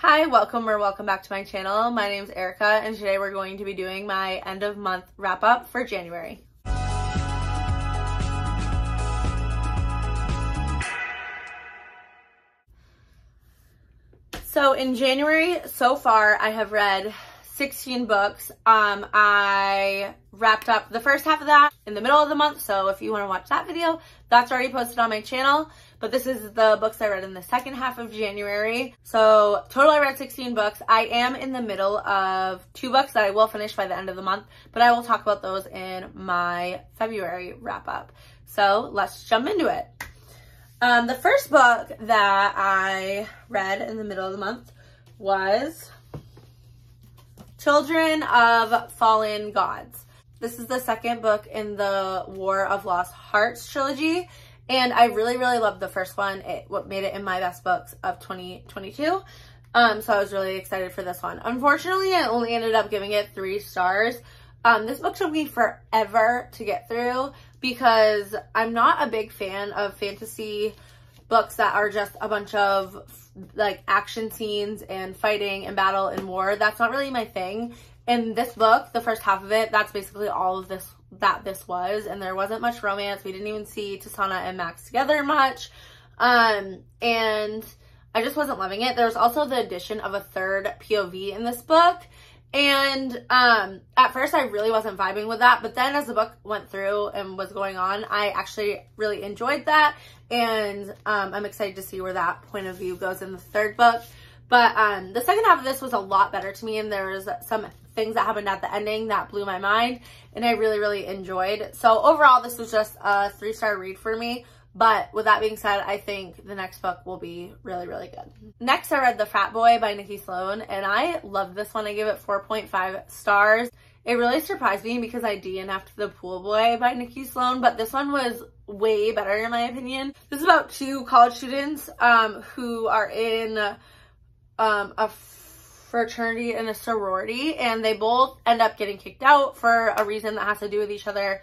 Hi, welcome back to my channel. My name is Erica and today we're going to be doing my end of month wrap up for January. So in January so far I have read 16 books. I wrapped up the first half of that in the middle of the month, so if you want to watch that video, that's already posted on my channel. But this is the books I read in the second half of January. So total I read 16 books. I am in the middle of 2 books that I will finish by the end of the month, but I will talk about those in my February wrap up. So let's jump into it. The first book that I read in the middle of the month was Children of Fallen Gods. This is the second book in the War of Lost Hearts trilogy, and I really loved the first one. What made it in my best books of 2022. So I was really excited for this one. Unfortunately, I only ended up giving it 3 stars. This book took me forever to get through because I'm not a big fan of fantasy books that are just a bunch of like action scenes and fighting and battle and war. That's not really my thing. In this book, the first half of it, that's basically all of this this was, and there wasn't much romance. We didn't even see Tasana and Max together much, and I just wasn't loving it. There was also the addition of a third POV in this book, and at first I really wasn't vibing with that, but then as the book went through and was going on, I actually really enjoyed that, and I'm excited to see where that point of view goes in the third book. But the second half of this was a lot better to me, and there was some things that happened at the ending that blew my mind, and I really enjoyed. So overall, this was just a 3-star read for me. But with that being said, I think the next book will be really good. Next, I read The Frat Boy by Nikki Sloan, and I loved this one. I gave it 4.5 stars. It really surprised me because I DNF'd The Pool Boy by Nikki Sloan, but this one was way better in my opinion. This is about 2 college students who are in a fraternity and a sorority, and they both end up getting kicked out for a reason that has to do with each other.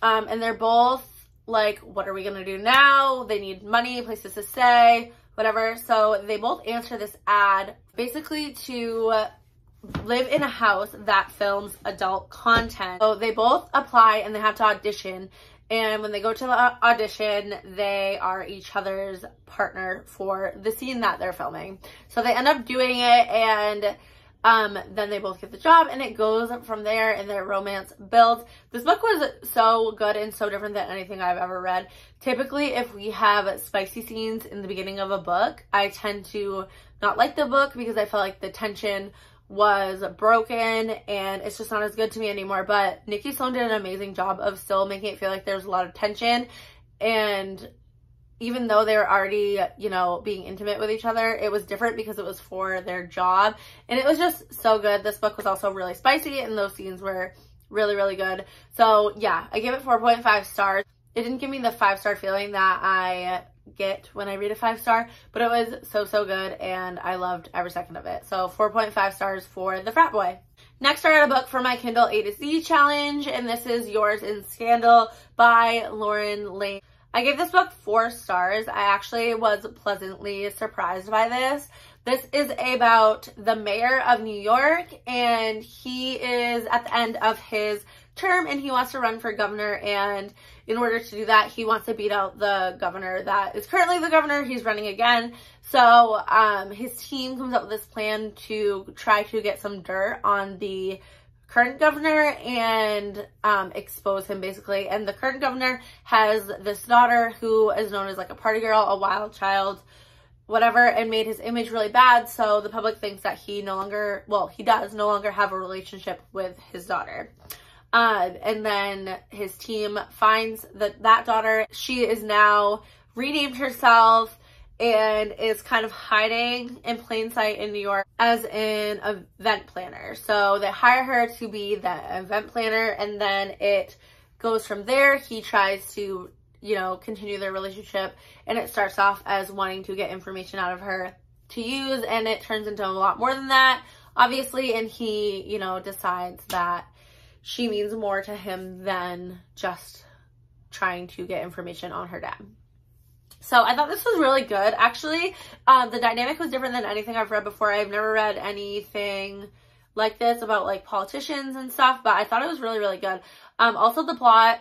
And they're both like, what are we gonna do now? They need money, places to stay, whatever. So they both answer this ad basically to live in a house that films adult content. So they both apply and they have to audition. And when they go to the audition, they are each other's partner for the scene that they're filming. So they end up doing it, and then they both get the job, and it goes from there, and their romance builds. This book was so good and so different than anything I've ever read. Typically, if we have spicy scenes in the beginning of a book, I tend to not like the book because I felt like the tension was broken and it's just not as good to me anymore. But Nikki Sloan did an amazing job of still making it feel like there's a lot of tension, and even though they were already, you know, being intimate with each other, it was different because it was for their job, and it was just so good. This book was also really spicy, and those scenes were really good. So yeah, I gave it 4.5 stars. It didn't give me the 5-star feeling that I get when I read a 5-star, but it was so good, and I loved every second of it. So 4.5 stars for The Frat Boy. Next, I read a book for my Kindle A to Z challenge, and this is Yours in Scandal by Lauren Lane. I gave this book 4 stars. I actually was pleasantly surprised by this. This is about the mayor of New York, and he is at the end of his term and he wants to run for governor, and in order to do that, he wants to beat out the governor that is currently the governor. He's running again. So his team comes up with this plan to try to get some dirt on the current governor and expose him basically. And the current governor has this daughter who is known as like a party girl, a wild child, whatever, and made his image really bad. So the public thinks that he no longer, well, he does no longer have a relationship with his daughter. And then his team finds that daughter. She is now renamed herself and is kind of hiding in plain sight in New York as an event planner. So they hire her to be the event planner, and then it goes from there. He tries to, you know, continue their relationship, and it starts off as wanting to get information out of her to use, and it turns into a lot more than that, obviously, and he, you know, decides that she means more to him than just trying to get information on her dad. So I thought this was really good. Actually, the dynamic was different than anything I've read before. I've never read anything like this about like politicians and stuff, but I thought it was really, really good. Also the plot,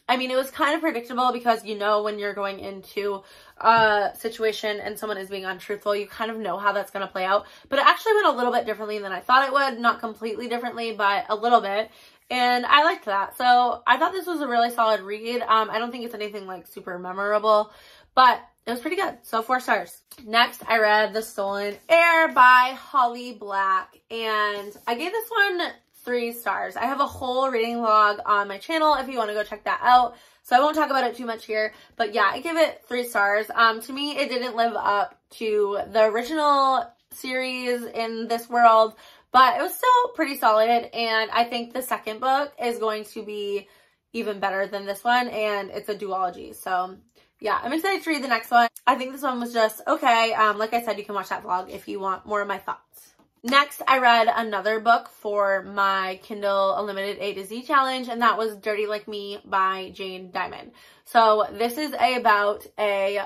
I mean, it was kind of predictable because you know when you're going into a situation and someone is being untruthful, you kind of know how that's going to play out. But it actually went a little bit differently than I thought it would. Not completely differently, but a little bit. And I liked that. So I thought this was a really solid read. I don't think it's anything like super memorable, but it was pretty good. So 4 stars. Next, I read The Stolen Heir by Holly Black. And I gave this one 3 stars. I have a whole reading log on my channel if you want to go check that out. So I won't talk about it too much here. But yeah, I give it 3 stars. To me, it didn't live up to the original series in this world, but it was still pretty solid. And I think the second book is going to be even better than this one. And it's a duology. So yeah, I'm excited to read the next one. I think this one was just okay. Like I said, you can watch that vlog if you want more of my thoughts. Next, I read another book for my Kindle Unlimited A to Z challenge, and that was Dirty Like Me by Jane Diamond. So this is about a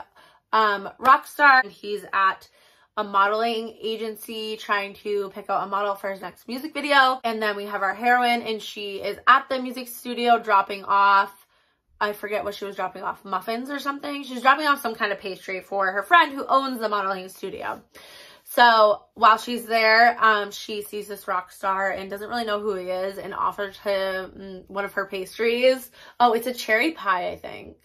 rock star. He's at a modeling agency trying to pick out a model for his next music video. And then we have our heroine, and she is at the music studio dropping off, I forget what she was dropping off, muffins or something. She's dropping off some kind of pastry for her friend who owns the modeling studio. So while she's there, she sees this rock star and doesn't really know who he is and offers him one of her pastries. Oh, it's a cherry pie, I think.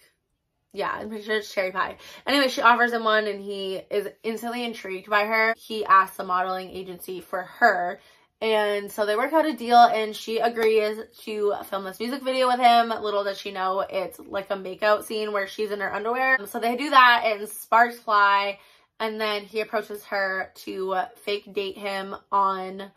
Yeah, I'm pretty sure it's cherry pie. Anyway, she offers him one and he is instantly intrigued by her. He asks the modeling agency for her. And so they work out a deal and she agrees to film this music video with him. Little does she know it's like a makeout scene where she's in her underwear. So they do that and sparks fly. And then he approaches her to fake date him on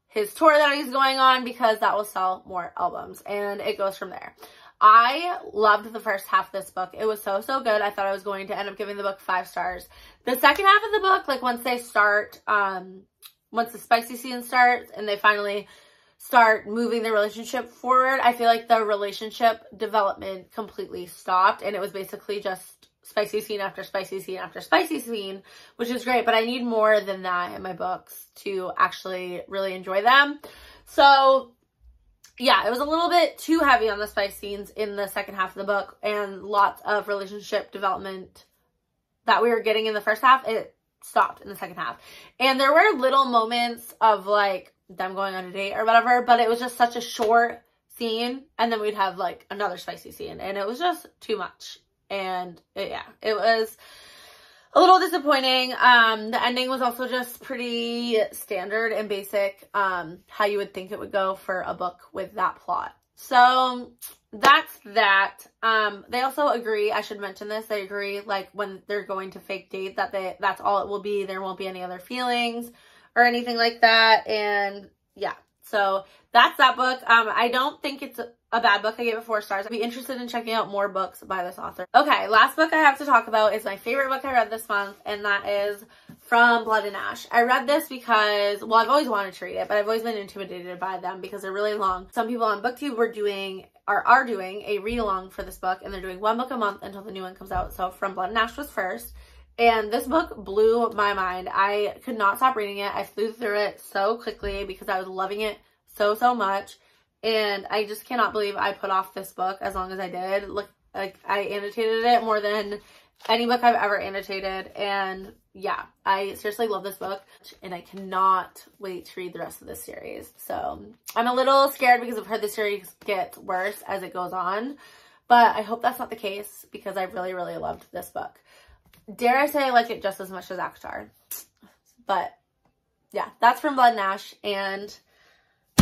his tour that he's going on because that will sell more albums. And it goes from there. I loved the first half of this book. It was so, so good. I thought I was going to end up giving the book 5 stars. The second half of the book, like once they start, once the spicy scene starts and they finally start moving the relationship forward, I feel like the relationship development completely stopped. And it was basically just spicy scene after spicy scene after spicy scene, which is great, but I need more than that in my books to actually really enjoy them. So yeah, it was a little bit too heavy on the spice scenes in the second half of the book and lots of relationship development that we were getting in the first half. It stopped in the second half. And there were little moments of like them going on a date or whatever, but it was just such a short scene and then we'd have like another spicy scene and it was just too much. And it was a little disappointing. The ending was also just pretty standard and basic, how you would think it would go for a book with that plot. So that's that. They also agree, I should mention this, they agree like when they're going to fake date that that's all it will be. There won't be any other feelings or anything like that. And yeah, so that's that book. I don't think it's a bad book. I gave it 4 stars. I'd be interested in checking out more books by this author. Okay, last book I have to talk about is my favorite book I read this month, and that is From Blood and Ash. I read this because, well, I've always wanted to read it, but I've always been intimidated by them because they're really long. Some people on BookTube are doing a read-along for this book, and they're doing 1 book a month until the new one comes out. So From Blood and Ash was first, and this book blew my mind. I could not stop reading it. I flew through it so quickly because I was loving it so, so much. And I just cannot believe I put off this book as long as I did. Look, like I annotated it more than any book I've ever annotated. And yeah, I seriously love this book and I cannot wait to read the rest of this series. So I'm a little scared because I've heard the series gets worse as it goes on, but I hope that's not the case because I really, really loved this book. Dare I say I like it just as much as ACOTAR. But yeah, that's From Blood and Ash, and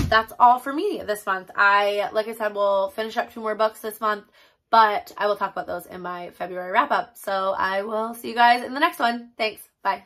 that's all for me this month. Like I said, will finish up 2 more books this month, but I will talk about those in my February wrap up. So I will see you guys in the next one. Thanks. Bye.